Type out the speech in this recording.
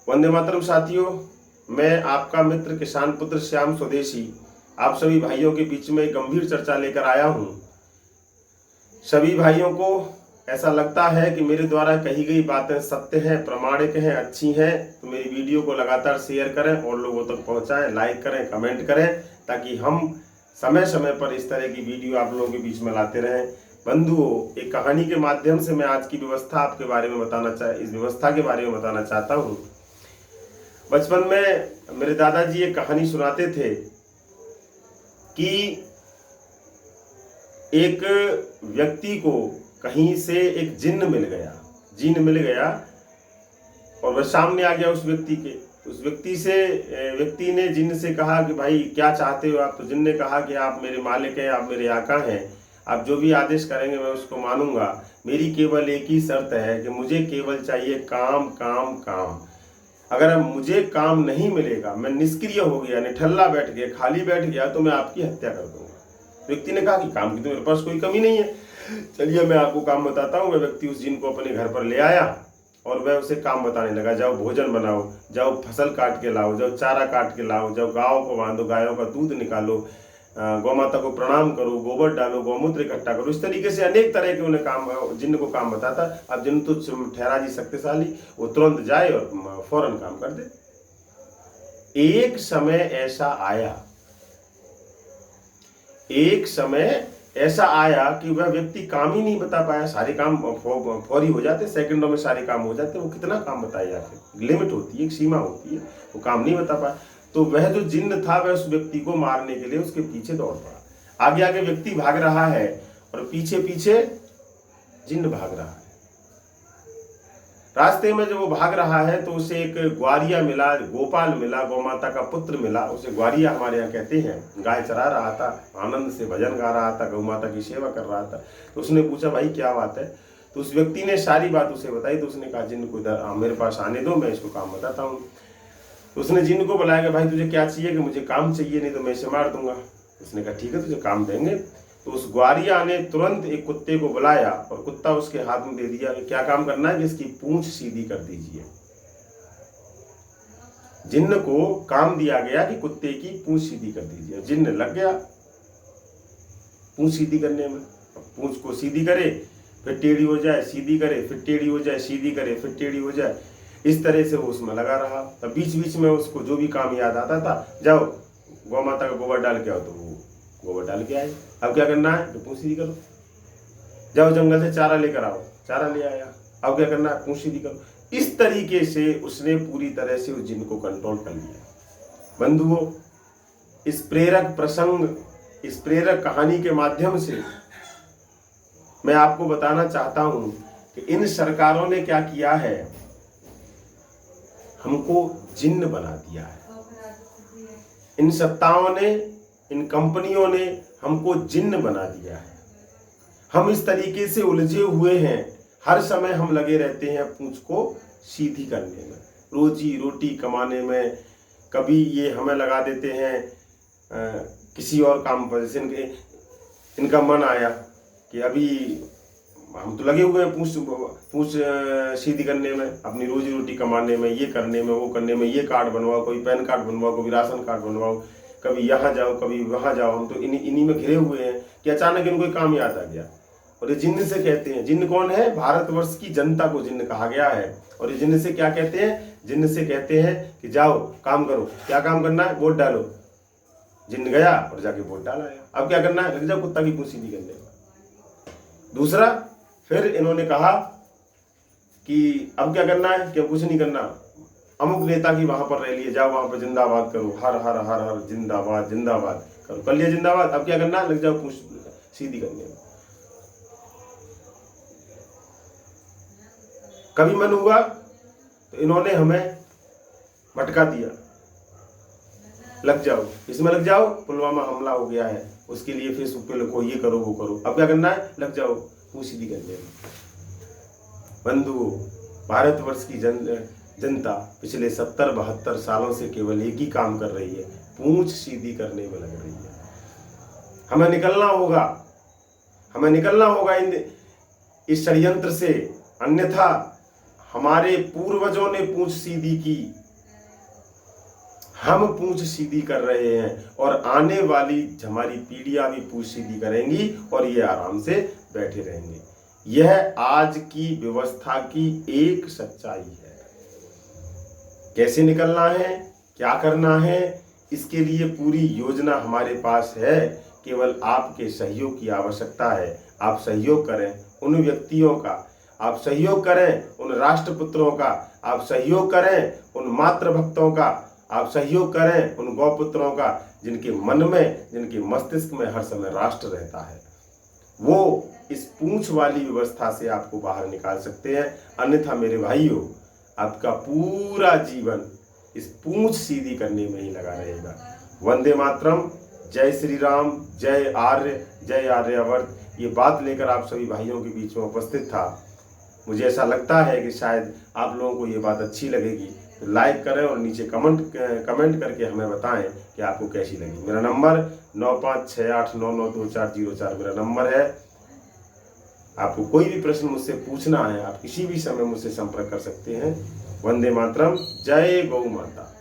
वंदे मातरम साथियों, मैं आपका मित्र किसान पुत्र श्याम स्वदेशी आप सभी भाइयों के बीच में एक गंभीर चर्चा लेकर आया हूं। सभी भाइयों को ऐसा लगता है कि मेरे द्वारा कही गई बातें सत्य हैं, प्रामाणिक हैं, अच्छी हैं, तो मेरी वीडियो को लगातार शेयर करें और लोगों तक पहुंचाएं, लाइक करें, कमेंट करें, ताकि हम समय समय पर इस तरह की वीडियो आप लोगों के बीच में लाते रहें। बंधुओं, एक कहानी के माध्यम से मैं आज की व्यवस्था आपके बारे में इस व्यवस्था के बारे में बताना चाहता हूँ। बचपन में मेरे दादाजी एक कहानी सुनाते थे कि एक व्यक्ति को कहीं से एक जिन्न मिल गया और वह सामने आ गया उस व्यक्ति ने जिन्न से कहा कि भाई क्या चाहते हो आप। तो जिन्न ने कहा कि आप मेरे मालिक हैं, आप मेरे आका हैं, आप जो भी आदेश करेंगे मैं उसको मानूंगा। मेरी केवल एक ही शर्त है कि मुझे केवल चाहिए काम काम काम। अगर मुझे काम नहीं मिलेगा, मैं निष्क्रिय हो गया, निठल्ला बैठ गया, खाली बैठ गया, तो मैं आपकी हत्या कर दूंगा। व्यक्ति ने कहा कि काम की तो मेरे पास कोई कमी नहीं है, चलिए मैं आपको काम बताता हूँ। वह व्यक्ति उस जिन को अपने घर पर ले आया और वह उसे काम बताने लगा। जाओ भोजन बनाओ, जाओ फसल काट के लाओ, जाओ चारा काट के लाओ, जाओ गायों को बांधो, गायों का दूध निकालो, गौ माता को प्रणाम करो, गोबर डालो, गौमूत्र इकट्ठा करो। इस तरीके से अनेक तरह के उन्हें काम जिन्न को काम बताता। अब जिन्न तो ठहरा जी शक्तिशाली, वो तुरंत जाए और फौरन काम कर दे। एक समय ऐसा आया कि वह व्यक्ति काम ही नहीं बता पाया। सारे काम फौरी हो जाते, सेकंडों में सारे काम हो जाते। वो कितना काम बताया जाते, लिमिट होती है, एक सीमा होती है, वो काम नहीं बता पाया। तो वह जो जिन्न था वह उस व्यक्ति को मारने के लिए उसके पीछे दौड़ पड़ा। आगे आगे व्यक्ति भाग रहा है और पीछे पीछे जिन्न भाग रहा है। रास्ते में जब वो भाग रहा है तो उसे एक ग्वारिया मिला, गोपाल मिला, गौ माता का पुत्र मिला। उसे ग्वारिया हमारे यहाँ कहते हैं। गाय चरा रहा था, आनंद से भजन गा रहा था, गौ माता की सेवा कर रहा था। तो उसने पूछा भाई क्या बात है। तो उस व्यक्ति ने सारी बात उसे बताई। तो उसने कहा जिन्न को इधर मेरे पास आने दो, मैं इसको काम बताता हूँ। तो उसने जिन्न को बुलाया कि भाई तुझे क्या चाहिए। कि मुझे काम चाहिए, नहीं तो मैं इसे मार दूंगा। उसने कहा ठीक है, तुझे काम देंगे। तो उस ग्वारिया ने तुरंत एक कुत्ते को बुलाया और कुत्ता उसके हाथ में दे दिया कि क्या काम करना है कि इसकी पूंछ सीधी कर दीजिए। जिन्न को काम दिया गया कि कुत्ते की पूंछ सीधी कर दीजिए। जिन्न लग गया पूंछ सीधी करने में। पूंछ को सीधी करे, फिर टेढ़ी हो जाए, सीधी करे, फिर टेढ़ी हो जाए, सीधी करे, फिर टेढ़ी हो जाए। इस तरह से वो उसमें लगा रहा। तब बीच बीच में उसको जो भी काम याद आता था, जाओ गौ माता का गोबर डाल के आओ, तो वो गोबर डाल के आए। अब क्या करना है, तो पूंछ सीधी करो। जाओ जंगल से चारा लेकर आओ, चारा ले आया। अब क्या करना है, पूंछ सीधी करो। इस तरीके से उसने पूरी तरह से उस जिन्न को कंट्रोल कर लिया। बंधुओं, इस प्रेरक कहानी के माध्यम से मैं आपको बताना चाहता हूं कि इन सरकारों ने क्या किया है, हमको जिन्न बना दिया है। इन सत्ताओं ने, इन कंपनियों ने हमको जिन्न बना दिया है। हम इस तरीके से उलझे हुए हैं, हर समय हम लगे रहते हैं पूंछ को सीधी करने में, रोजी रोटी कमाने में। कभी ये हमें लगा देते हैं किसी और काम पर। जैसे इनका मन आया कि अभी हम तो लगे हुए हैं पूंछ सीधी करने में, अपनी रोजी रोटी कमाने में, ये करने में, वो करने में, ये कार्ड बनवाओ, कोई पैन कार्ड बनवाओ, कोई राशन कार्ड बनवाओ, कभी यहाँ जाओ, कभी वहाँ जाओ। हम तो इन्हीं में घिरे हुए हैं कि अचानक इनको काम याद आ गया। और ये जिन्न से कहते हैं, जिन्न कौन है, भारतवर्ष की जनता को जिन्न कहा गया है। और ये जिन्न से क्या कहते हैं, जिन्न से कहते हैं कि जाओ काम करो। क्या काम करना है, वोट डालो। जिन्न गया और जाके वोट डाल आया। अब क्या करना है, लग जाओ कुत्ता की पूंछ सीधी करने। दूसरा, फिर इन्होंने कहा कि अब क्या करना है, कि अब कुछ नहीं करना, अमुक नेता की वहां पर रैली है, जाओ वहां पर जिंदाबाद करो, हर हर हर हर जिंदाबाद जिंदाबाद करो। कर लिया जिंदाबाद। अब क्या करना है, लग जाओ पूंछ सीधी करने में। कभी मन हुआ तो इन्होंने हमें भटका दिया, लग जाओ इसमें, लग जाओ, पुलवामा हमला हो गया है, उसके लिए फेसबुक पे लिखो, ये करो वो करो। अब क्या करना है, लग जाओ पूंछ सीधी करने में। बंधुओं, भारतवर्ष की जनता पिछले 70-72 सालों से केवल एक ही काम कर रही है, पूंछ सीधी करने में लग रही है। हमें निकलना होगा इस षड्यंत्र से, अन्यथा हमारे पूर्वजों ने पूंछ सीधी की, हम पूंछ सीधी कर रहे हैं और आने वाली हमारी पीढ़ियां भी पूंछ सीधी करेंगी और ये आराम से बैठे रहेंगे। यह आज की व्यवस्था की एक सच्चाई है। कैसे निकलना है, क्या करना है, इसके लिए पूरी योजना हमारे पास है। केवल आपके सहयोग की आवश्यकता है। आप सहयोग करें उन व्यक्तियों का, आप सहयोग करें उन राष्ट्रपुत्रों का, आप सहयोग करें उन मातृभक्तों का, आप सहयोग करें उन गौपुत्रों का जिनके मन में, जिनके मस्तिष्क में हर समय राष्ट्र रहता है। वो इस पूंछ वाली व्यवस्था से आपको बाहर निकाल सकते हैं। अन्यथा मेरे भाइयों, आपका पूरा जीवन इस पूंछ सीधी करने में ही लगा रहेगा। वंदे मातरम, जय श्री राम, जय आर्य, जय आर्यावर्त। ये बात लेकर आप सभी भाइयों के बीच में उपस्थित था। मुझे ऐसा लगता है कि शायद आप लोगों को ये बात अच्छी लगेगी। तो लाइक करें और नीचे कमेंट करके हमें बताएं कि आपको कैसी लगी। मेरा नंबर 9568992404 मेरा नंबर है। आपको कोई भी प्रश्न मुझसे पूछना है, आप किसी भी समय मुझसे संपर्क कर सकते हैं। वंदे मातरम, जय गौ माता।